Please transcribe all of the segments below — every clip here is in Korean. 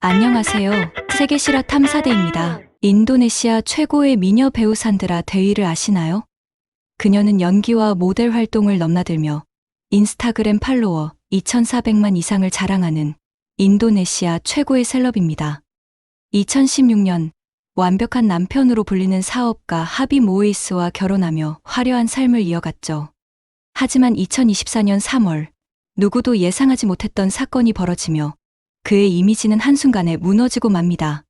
안녕하세요. 세계실화 탐사대입니다. 인도네시아 최고의 미녀 배우 산드라 데위를 아시나요? 그녀는 연기와 모델 활동을 넘나들며 인스타그램 팔로워 2,400만 이상을 자랑하는 인도네시아 최고의 셀럽입니다. 2016년 완벽한 남편으로 불리는 사업가 하비 모에이스와 결혼하며 화려한 삶을 이어갔죠. 하지만 2024년 3월 누구도 예상하지 못했던 사건이 벌어지며 그의 이미지는 한순간에 무너지고 맙니다.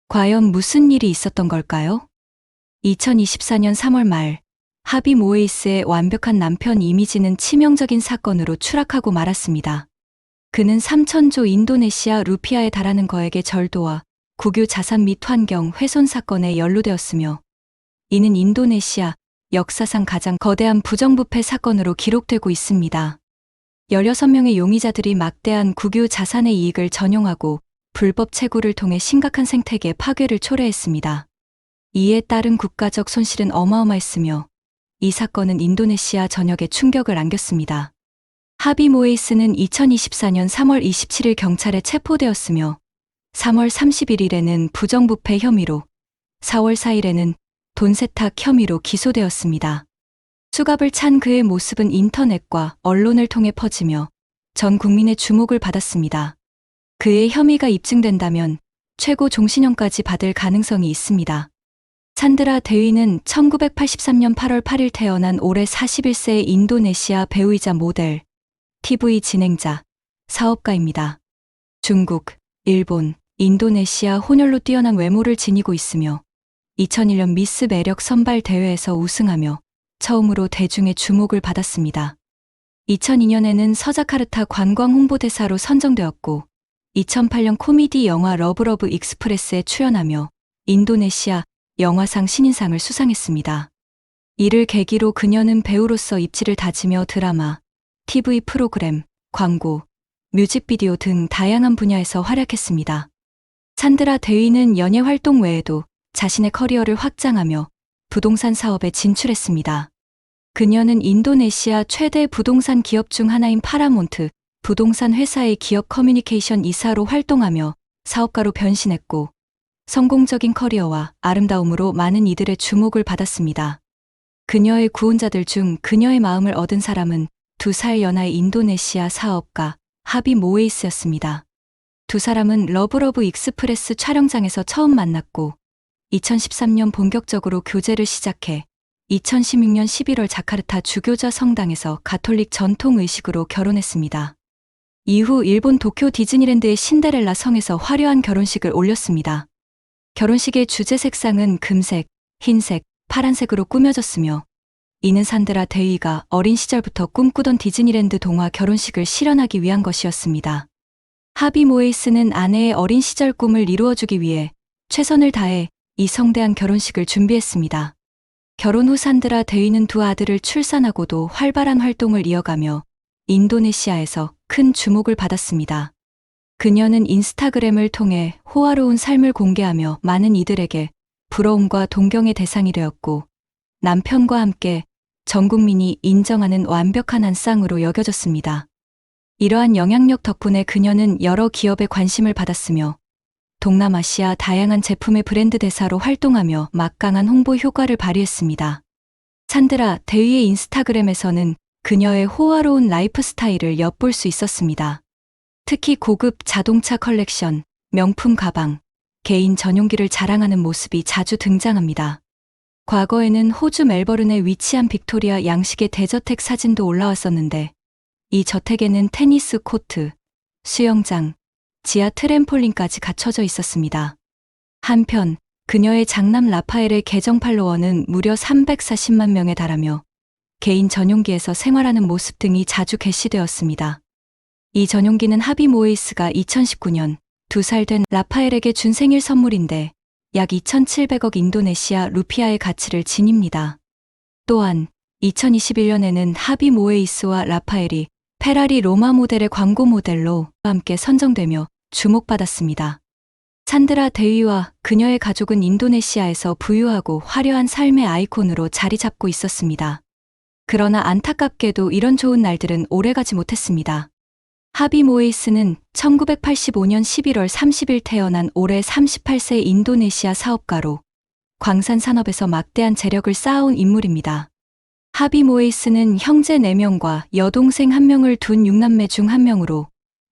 과연 무슨 일이 있었던 걸까요? 2024년 3월 말 하비 모에이스의 완벽한 남편 이미지는 치명적인 사건으로 추락하고 말았습니다. 그는 3,000조 인도네시아 루피아에 달하는 거액의 절도와 국유 자산 및 환경 훼손 사건에 연루되었으며 이는 인도네시아 역사상 가장 거대한 부정부패 사건으로 기록되고 있습니다. 16명의 용의자들이 막대한 국유 자산의 이익을 전용하고 불법 채굴을 통해 심각한 생태계 파괴를 초래했습니다. 이에 따른 국가적 손실은 어마어마했으며 이 사건은 인도네시아 전역에 충격을 안겼습니다. 하비 모에이스는 2024년 3월 27일 경찰에 체포되었으며 3월 31일에는 부정부패 혐의로 4월 4일에는 돈 세탁 혐의로 기소되었습니다. 수갑을 찬 그의 모습은 인터넷과 언론을 통해 퍼지며 전 국민의 주목을 받았습니다. 그의 혐의가 입증된다면 최고 종신형까지 받을 가능성이 있습니다. 산드라 데위는 1983년 8월 8일 태어난 올해 41세의 인도네시아 배우이자 모델, TV 진행자, 사업가입니다. 중국, 일본, 인도네시아 혼혈로 뛰어난 외모를 지니고 있으며 2001년 미스 매력 선발 대회에서 우승하며 처음으로 대중의 주목을 받았습니다. 2002년에는 서자카르타 관광 홍보대사로 선정되었고 2008년 코미디 영화 러브러브 익스프레스에 출연하며 인도네시아 영화상 신인상을 수상했습니다. 이를 계기로 그녀는 배우로서 입지를 다지며 드라마, TV 프로그램, 광고, 뮤직비디오 등 다양한 분야에서 활약했습니다. 산드라 데위는 연예 활동 외에도 자신의 커리어를 확장하며 부동산 사업에 진출했습니다. 그녀는 인도네시아 최대 부동산 기업 중 하나인 파라몬트 부동산 회사의 기업 커뮤니케이션 이사로 활동하며 사업가로 변신했고 성공적인 커리어와 아름다움으로 많은 이들의 주목을 받았습니다. 그녀의 구혼자들 중 그녀의 마음을 얻은 사람은 2살 연하의 인도네시아 사업가 하비 모에이스였습니다. 두 사람은 러브러브 익스프레스 촬영장에서 처음 만났고 2013년 본격적으로 교제를 시작해 2016년 11월 자카르타 주교자 성당에서 가톨릭 전통 의식으로 결혼했습니다. 이후 일본 도쿄 디즈니랜드의 신데렐라 성에서 화려한 결혼식을 올렸습니다. 결혼식의 주제 색상은 금색, 흰색, 파란색으로 꾸며졌으며 이는 산드라 데위가 어린 시절부터 꿈꾸던 디즈니랜드 동화 결혼식을 실현하기 위한 것이었습니다. 하비 모에이스는 아내의 어린 시절 꿈을 이루어주기 위해 최선을 다해 이 성대한 결혼식을 준비했습니다. 결혼 후 산드라 데위는 두 아들을 출산하고도 활발한 활동을 이어가며 인도네시아에서 큰 주목을 받았습니다. 그녀는 인스타그램을 통해 호화로운 삶을 공개하며 많은 이들에게 부러움과 동경의 대상이 되었고 남편과 함께 전 국민이 인정하는 완벽한 한 쌍으로 여겨졌습니다. 이러한 영향력 덕분에 그녀는 여러 기업의 관심을 받았으며 동남아시아 다양한 제품의 브랜드 대사로 활동하며 막강한 홍보 효과를 발휘했습니다. 산드라 데위의 인스타그램에서는 그녀의 호화로운 라이프 스타일을 엿볼 수 있었습니다. 특히 고급 자동차 컬렉션, 명품 가방, 개인 전용기를 자랑하는 모습이 자주 등장합니다. 과거에는 호주 멜버른에 위치한 빅토리아 양식의 대저택 사진도 올라왔었는데 이 저택에는 테니스 코트, 수영장, 지하 트램폴린까지 갖춰져 있었습니다. 한편 그녀의 장남 라파엘의 계정 팔로워는 무려 340만 명에 달하며 개인 전용기에서 생활하는 모습 등이 자주 게시되었습니다. 이 전용기는 하비 모에이스가 2019년 2살 된 라파엘에게 준 생일 선물인데 약 2,700억 인도네시아 루피아의 가치를 지닙니다. 또한 2021년에는 하비 모에이스와 라파엘이 페라리 로마 모델의 광고 모델로 함께 선정되며 주목받았습니다. 산드라 데위와 그녀의 가족은 인도네시아에서 부유하고 화려한 삶의 아이콘으로 자리 잡고 있었습니다. 그러나 안타깝게도 이런 좋은 날들은 오래가지 못했습니다. 하비 모에이스는 1985년 11월 30일 태어난 올해 38세 인도네시아 사업가로 광산 산업에서 막대한 재력을 쌓아온 인물입니다. 하비 모에이스는 형제 4명과 여동생 1명을 둔 6남매 중 1명으로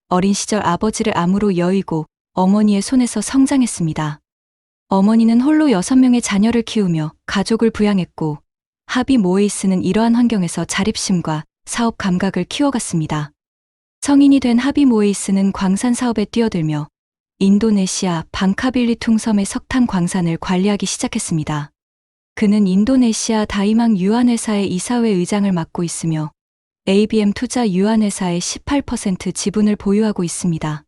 어린 시절 아버지를 암으로 여의고 어머니의 손에서 성장했습니다. 어머니는 홀로 6명의 자녀를 키우며 가족을 부양했고 하비 모에이스는 이러한 환경에서 자립심과 사업 감각을 키워갔습니다. 성인이 된 하비 모에이스는 광산 사업에 뛰어들며 인도네시아 방카빌리퉁 섬의 석탄 광산을 관리하기 시작했습니다. 그는 인도네시아 다이망 유한회사의 이사회 의장을 맡고 있으며 ABM 투자 유한회사의 18% 지분을 보유하고 있습니다.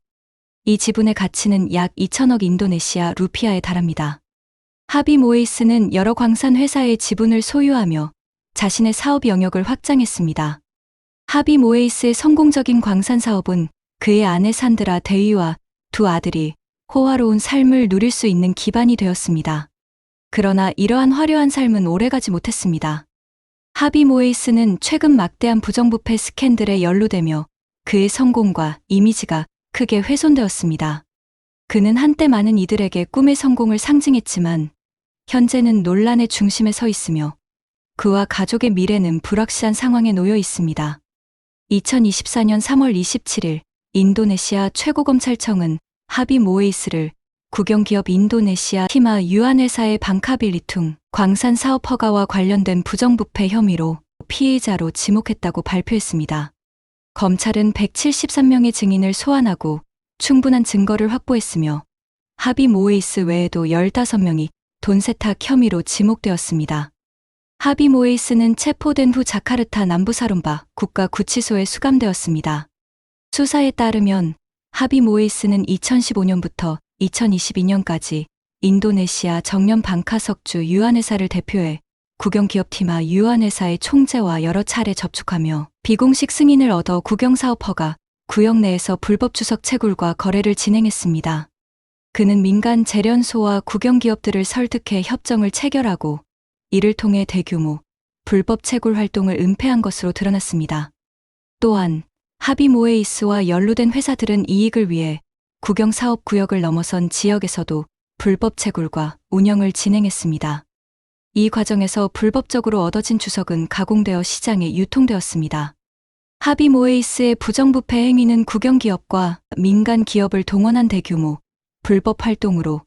이 지분의 가치는 약 2천억 인도네시아 루피아에 달합니다. 하비 모에이스는 여러 광산 회사의 지분을 소유하며 자신의 사업 영역을 확장했습니다. 하비 모에이스의 성공적인 광산 사업은 그의 아내 산드라 데이와 2 아들이 호화로운 삶을 누릴 수 있는 기반이 되었습니다. 그러나 이러한 화려한 삶은 오래가지 못했습니다. 하비 모에이스는 최근 막대한 부정부패 스캔들에 연루되며 그의 성공과 이미지가 크게 훼손되었습니다. 그는 한때 많은 이들에게 꿈의 성공을 상징했지만 현재는 논란의 중심에 서 있으며 그와 가족의 미래는 불확실한 상황에 놓여 있습니다. 2024년 3월 27일 인도네시아 최고검찰청은 하비 모에이스를 국영기업 인도네시아 티마 유한회사의 방카빌리퉁 광산 사업 허가와 관련된 부정부패 혐의로 피의자로 지목했다고 발표했습니다. 검찰은 173명의 증인을 소환하고 충분한 증거를 확보했으며 하비 모에이스 외에도 15명이 돈 세탁 혐의로 지목되었습니다. 하비 모에이스는 체포된 후 자카르타 남부사룸바 국가구치소에 수감되었습니다. 수사에 따르면 하비 모에이스는 2015년부터 2022년까지 인도네시아 정년 방카석주 유한회사를 대표해 국영기업 티마 유한회사의 총재와 여러 차례 접촉하며 비공식 승인을 얻어 국영사업 허가, 구역 내에서 불법 주석 채굴과 거래를 진행했습니다. 그는 민간 재련소와 국영기업들을 설득해 협정을 체결하고 이를 통해 대규모 불법 채굴 활동을 은폐한 것으로 드러났습니다. 또한 하비 모에이스와 연루된 회사들은 이익을 위해 국영사업 구역을 넘어선 지역에서도 불법 채굴과 운영을 진행했습니다. 이 과정에서 불법적으로 얻어진 주석은 가공되어 시장에 유통되었습니다. 하비 모에이스의 부정부패 행위는 국영기업과 민간 기업을 동원한 대규모 불법 활동으로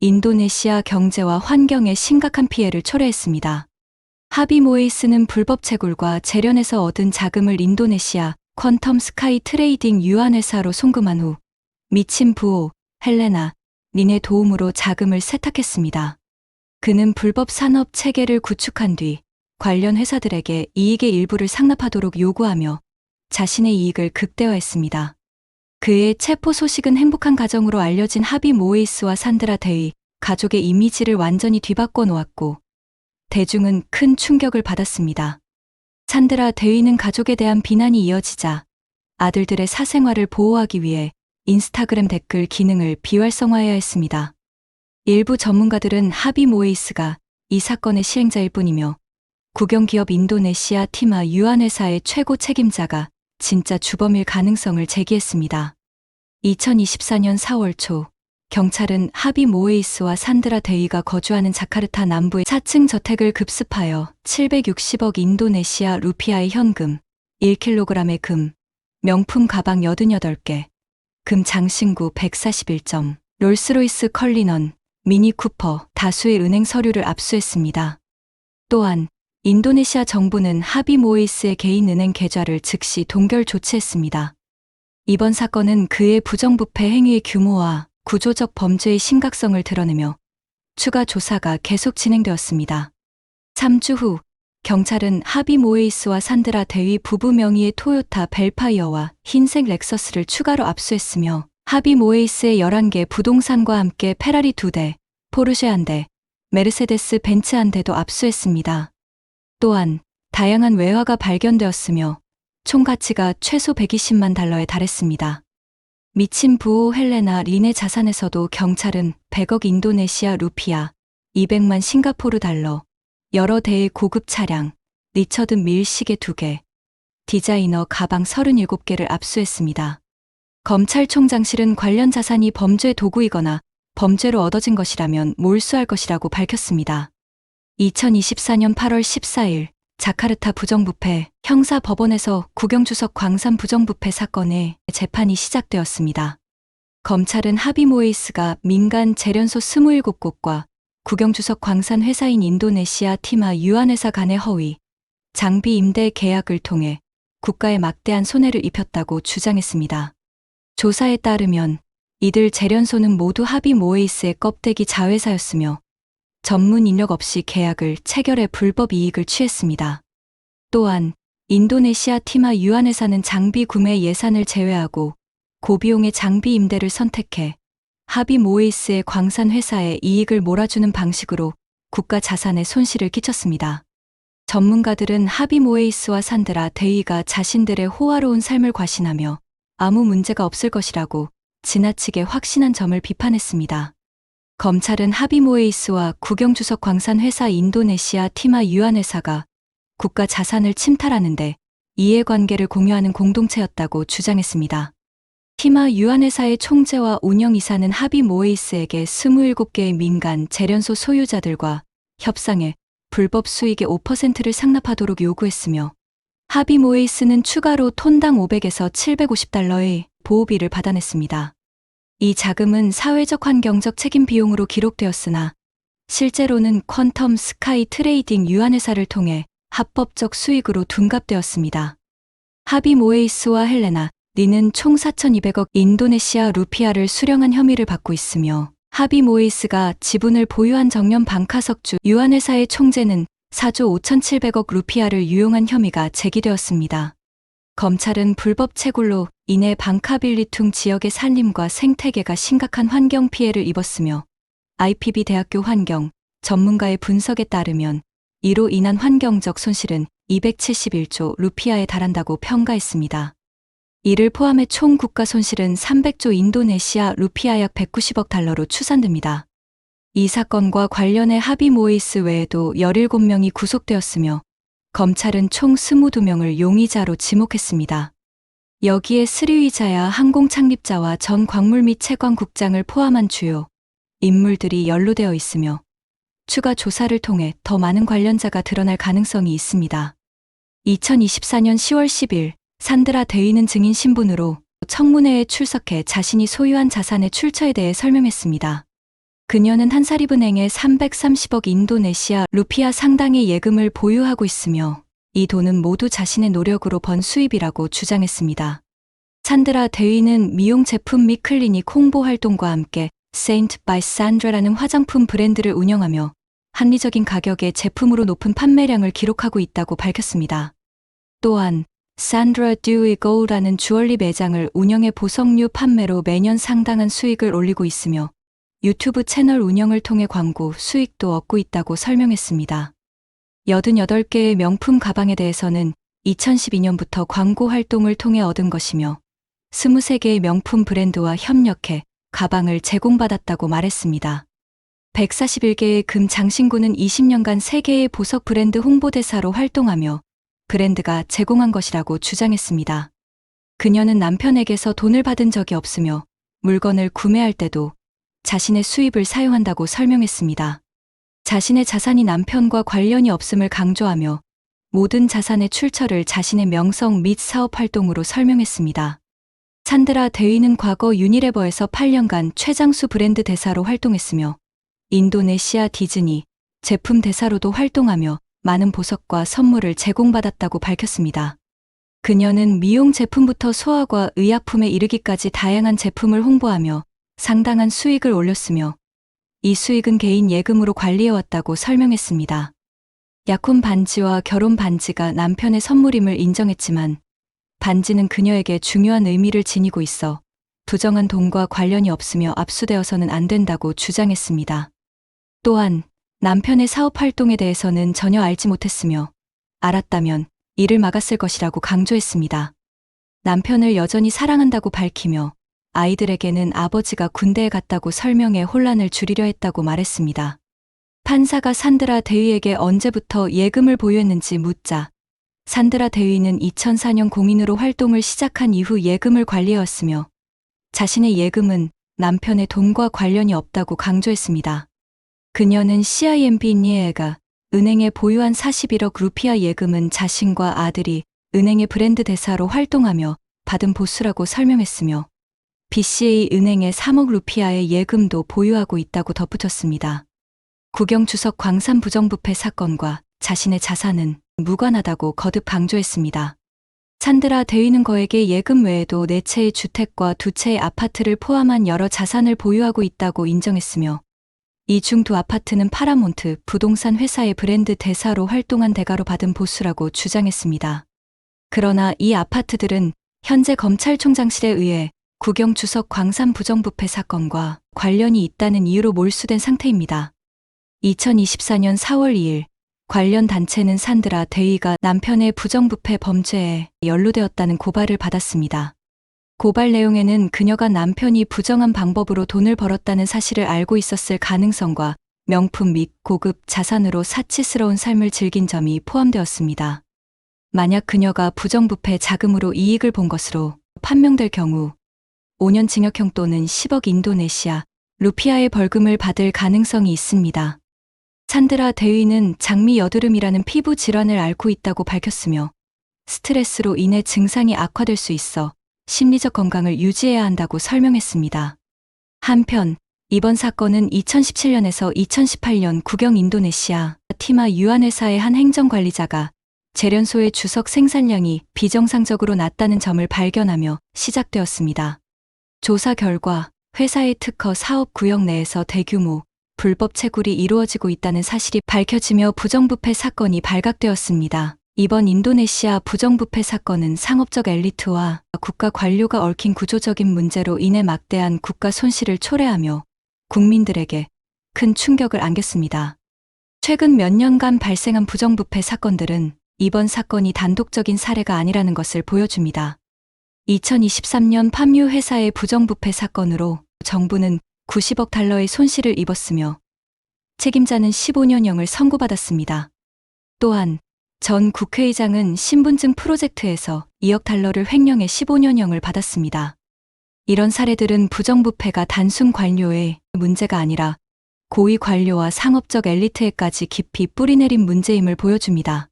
인도네시아 경제와 환경에 심각한 피해를 초래했습니다. 하비 모에이스는 불법 채굴과 재련에서 얻은 자금을 인도네시아 퀀텀 스카이 트레이딩 유한회사로 송금한 후 미친 부호 헬레나 린의 도움으로 자금을 세탁했습니다. 그는 불법 산업 체계를 구축한 뒤 관련 회사들에게 이익의 일부를 상납하도록 요구하며 자신의 이익을 극대화했습니다. 그의 체포 소식은 행복한 가정으로 알려진 하비 모에이스와 산드라 데이 가족의 이미지를 완전히 뒤바꿔 놓았고 대중은 큰 충격을 받았습니다. 산드라 데이는 가족에 대한 비난이 이어지자 아들들의 사생활을 보호하기 위해 인스타그램 댓글 기능을 비활성화해야 했습니다. 일부 전문가들은 하비 모에이스가 이 사건의 실행자일 뿐이며 국영기업 인도네시아 티마 유한회사의 최고 책임자가 진짜 주범일 가능성을 제기했습니다. 2024년 4월 초 경찰은 하비 모에이스와 산드라 데이가 거주하는 자카르타 남부의 4층 저택을 급습하여 760억 인도네시아 루피아의 현금, 1kg의 금, 명품 가방 88개, 금 장신구 141점, 롤스로이스 컬리넌, 미니 쿠퍼 다수의 은행 서류를 압수했습니다. 또한 인도네시아 정부는 하비 모에이스의 개인 은행 계좌를 즉시 동결 조치했습니다. 이번 사건은 그의 부정부패 행위의 규모와 구조적 범죄의 심각성을 드러내며 추가 조사가 계속 진행되었습니다. 3주 후 경찰은 하비 모에이스와 산드라 데이 부부 명의의 토요타 벨파이어와 흰색 렉서스를 추가로 압수했으며 하비 모에이스의 11개 부동산과 함께 페라리 2대, 포르쉐 1대, 메르세데스 벤츠 1대도 압수했습니다. 또한 다양한 외화가 발견되었으며 총 가치가 최소 120만 달러에 달했습니다. 미친 부호 헬레나 린의 자산에서도 경찰은 100억 인도네시아 루피아, 200만 싱가포르 달러, 여러 대의 고급 차량, 리처드 밀 시계 2개, 디자이너 가방 37개를 압수했습니다. 검찰총장실은 관련 자산이 범죄 도구이거나 범죄로 얻어진 것이라면 몰수할 것이라고 밝혔습니다. 2024년 8월 14일 자카르타 부정부패 형사법원에서 국영주석 광산 부정부패 사건의 재판이 시작되었습니다. 검찰은 하비 모에이스가 민간 재련소 27곳과 국영주석 광산 회사인 인도네시아 티마 유한회사 간의 허위, 장비 임대 계약을 통해 국가에 막대한 손해를 입혔다고 주장했습니다. 조사에 따르면 이들 재련소는 모두 하비 모에이스의 껍데기 자회사였으며 전문 인력 없이 계약을 체결해 불법 이익을 취했습니다. 또한 인도네시아 티마 유한회사는 장비 구매 예산을 제외하고 고비용의 장비 임대를 선택해 하비 모에이스의 광산 회사에 이익을 몰아주는 방식으로 국가 자산에 손실을 끼쳤습니다. 전문가들은 하비 모에이스와 산드라 데이가 자신들의 호화로운 삶을 과신하며 아무 문제가 없을 것이라고 지나치게 확신한 점을 비판했습니다. 검찰은 하비 모에이스와 국영주석 광산 회사 인도네시아 티마 유한회사가 국가 자산을 침탈하는데 이해관계를 공유하는 공동체였다고 주장했습니다. 티마 유한회사의 총재와 운영이사는 하비 모에이스에게 27개의 민간 재련소 소유자들과 협상해 불법 수익의 5%를 상납하도록 요구했으며 하비 모에이스는 추가로 톤당 500에서 750달러의 보호비를 받아냈습니다. 이 자금은 사회적 환경적 책임 비용으로 기록되었으나 실제로는 퀀텀 스카이 트레이딩 유한회사를 통해 합법적 수익으로 둔갑되었습니다. 하비 모에이스와 헬레나 니는 총 4,200억 인도네시아 루피아를 수령한 혐의를 받고 있으며 하비 모에이스가 지분을 보유한 정년 방카석주 유한회사의 총재는 4조 5,700억 루피아를 유용한 혐의가 제기되었습니다. 검찰은 불법 채굴로 인해 방카빌리퉁 지역의 산림과 생태계가 심각한 환경 피해를 입었으며 IPB 대학교 환경 전문가의 분석에 따르면 이로 인한 환경적 손실은 271조 루피아에 달한다고 평가했습니다. 이를 포함해 총 국가 손실은 300조 인도네시아 루피아 약 190억 달러로 추산됩니다. 이 사건과 관련해 하비 모에이스 외에도 17명이 구속되었으며 검찰은 총 22명을 용의자로 지목했습니다. 여기에 스리위자야 항공 창립자와 전 광물 및 채광국장을 포함한 주요 인물들이 연루되어 있으며 추가 조사를 통해 더 많은 관련자가 드러날 가능성이 있습니다. 2024년 10월 10일 산드라 데이는 증인 신분으로 청문회에 출석해 자신이 소유한 자산의 출처에 대해 설명했습니다. 그녀는 한사립은행에 330억 인도네시아 루피아 상당의 예금을 보유하고 있으며 이 돈은 모두 자신의 노력으로 번 수입이라고 주장했습니다. 산드라 데이는 미용 제품 및 클리닉 홍보 활동과 함께 Saint by Sandra라는 화장품 브랜드를 운영하며 합리적인 가격의 제품으로 높은 판매량을 기록하고 있다고 밝혔습니다. 또한 Sandra Dewy Go라는 주얼리 매장을 운영해 보석류 판매로 매년 상당한 수익을 올리고 있으며 유튜브 채널 운영을 통해 광고 수익도 얻고 있다고 설명했습니다. 88개의 명품 가방에 대해서는 2012년부터 광고 활동을 통해 얻은 것이며 23개의 명품 브랜드와 협력해 가방을 제공받았다고 말했습니다. 141개의 금 장신구는 20년간 3개의 보석 브랜드 홍보대사로 활동하며 브랜드가 제공한 것이라고 주장했습니다. 그녀는 남편에게서 돈을 받은 적이 없으며 물건을 구매할 때도 자신의 수입을 사용한다고 설명했습니다. 자신의 자산이 남편과 관련이 없음을 강조하며 모든 자산의 출처를 자신의 명성 및 사업 활동으로 설명했습니다. 산드라 데이는 과거 유니레버에서 8년간 최장수 브랜드 대사로 활동했으며 인도네시아 디즈니 제품 대사로도 활동하며 많은 보석과 선물을 제공받았다고 밝혔습니다. 그녀는 미용 제품부터 소화과 의약품에 이르기까지 다양한 제품을 홍보하며 상당한 수익을 올렸으며 이 수익은 개인 예금으로 관리해왔다고 설명했습니다. 약혼 반지와 결혼 반지가 남편의 선물임을 인정했지만 반지는 그녀에게 중요한 의미를 지니고 있어 부정한 돈과 관련이 없으며 압수되어서는 안 된다고 주장했습니다. 또한 남편의 사업 활동에 대해서는 전혀 알지 못했으며 알았다면 이를 막았을 것이라고 강조했습니다. 남편을 여전히 사랑한다고 밝히며 아이들에게는 아버지가 군대에 갔다고 설명해 혼란을 줄이려 했다고 말했습니다. 판사가 산드라 데이에게 언제부터 예금을 보유했는지 묻자 산드라 데이는 2004년 공인으로 활동을 시작한 이후 예금을 관리해왔으며 자신의 예금은 남편의 돈과 관련이 없다고 강조했습니다. 그녀는 CIMB 은행에 보유한 41억 루피아 예금은 자신과 아들이 은행의 브랜드 대사로 활동하며 받은 보수라고 설명했으며 BCA 은행의 3억 루피아의 예금도 보유하고 있다고 덧붙였습니다. 국영주석 광산 부정부패 사건과 자신의 자산은 무관하다고 거듭 강조했습니다. 산드라 대위는 거액의 예금 외에도 4채의 주택과 2채의 아파트를 포함한 여러 자산을 보유하고 있다고 인정했으며 이 중 2 아파트는 파라몬트 부동산 회사의 브랜드 대사로 활동한 대가로 받은 보수라고 주장했습니다. 그러나 이 아파트들은 현재 검찰총장실에 의해 국영주석 광산 부정부패 사건과 관련이 있다는 이유로 몰수된 상태입니다. 2024년 4월 2일 관련 단체는 산드라 대위가 남편의 부정부패 범죄에 연루되었다는 고발을 받았습니다. 고발 내용에는 그녀가 남편이 부정한 방법으로 돈을 벌었다는 사실을 알고 있었을 가능성과 명품 및 고급 자산으로 사치스러운 삶을 즐긴 점이 포함되었습니다. 만약 그녀가 부정부패 자금으로 이익을 본 것으로 판명될 경우 5년 징역형 또는 10억 인도네시아 루피아의 벌금을 받을 가능성이 있습니다. 산드라 대위는 장미 여드름이라는 피부 질환을 앓고 있다고 밝혔으며 스트레스로 인해 증상이 악화될 수 있어 심리적 건강을 유지해야 한다고 설명했습니다. 한편 이번 사건은 2017년에서 2018년 국영 인도네시아 티마 유한회사의 한 행정관리자가 재련소의 주석 생산량이 비정상적으로 낮다는 점을 발견하며 시작되었습니다. 조사 결과 회사의 특허 사업 구역 내에서 대규모 불법 채굴이 이루어지고 있다는 사실이 밝혀지며 부정부패 사건이 발각되었습니다. 이번 인도네시아 부정부패 사건은 상업적 엘리트와 국가 관료가 얽힌 구조적인 문제로 인해 막대한 국가 손실을 초래하며 국민들에게 큰 충격을 안겼습니다. 최근 몇 년간 발생한 부정부패 사건들은 이번 사건이 단독적인 사례가 아니라는 것을 보여줍니다. 2023년 팜유 회사의 부정부패 사건으로 정부는 90억 달러의 손실을 입었으며 책임자는 15년형을 선고받았습니다. 또한 전 국회의장은 신분증 프로젝트에서 2억 달러를 횡령해 15년형을 받았습니다. 이런 사례들은 부정부패가 단순 관료의 문제가 아니라 고위 관료와 상업적 엘리트에까지 깊이 뿌리내린 문제임을 보여줍니다.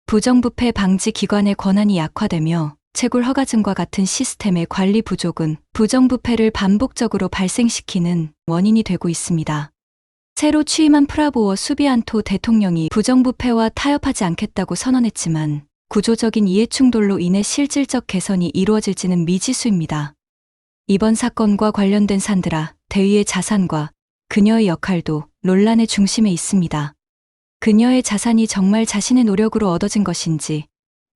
부정부패 방지 기관의 권한이 약화되며 채굴 허가증과 같은 시스템의 관리 부족은 부정부패를 반복적으로 발생시키는 원인이 되고 있습니다. 새로 취임한 프라보워 수비안토 대통령이 부정부패와 타협하지 않겠다고 선언했지만 구조적인 이해충돌로 인해 실질적 개선이 이루어질지는 미지수입니다. 이번 사건과 관련된 산드라 대위의 자산과 그녀의 역할도 논란의 중심에 있습니다. 그녀의 자산이 정말 자신의 노력으로 얻어진 것인지,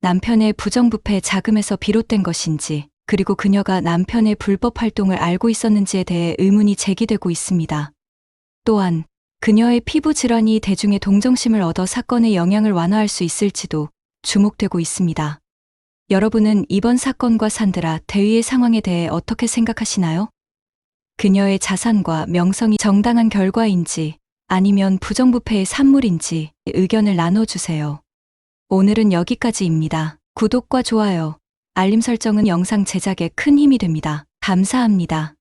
남편의 부정부패 자금에서 비롯된 것인지, 그리고 그녀가 남편의 불법 활동을 알고 있었는지에 대해 의문이 제기되고 있습니다. 또한 그녀의 피부 질환이 대중의 동정심을 얻어 사건의 영향을 완화할 수 있을지도 주목되고 있습니다. 여러분은 이번 사건과 산드라 대위의 상황에 대해 어떻게 생각하시나요? 그녀의 자산과 명성이 정당한 결과인지 아니면 부정부패의 산물인지 의견을 나눠주세요. 오늘은 여기까지입니다. 구독과 좋아요, 알림 설정은 영상 제작에 큰 힘이 됩니다. 감사합니다.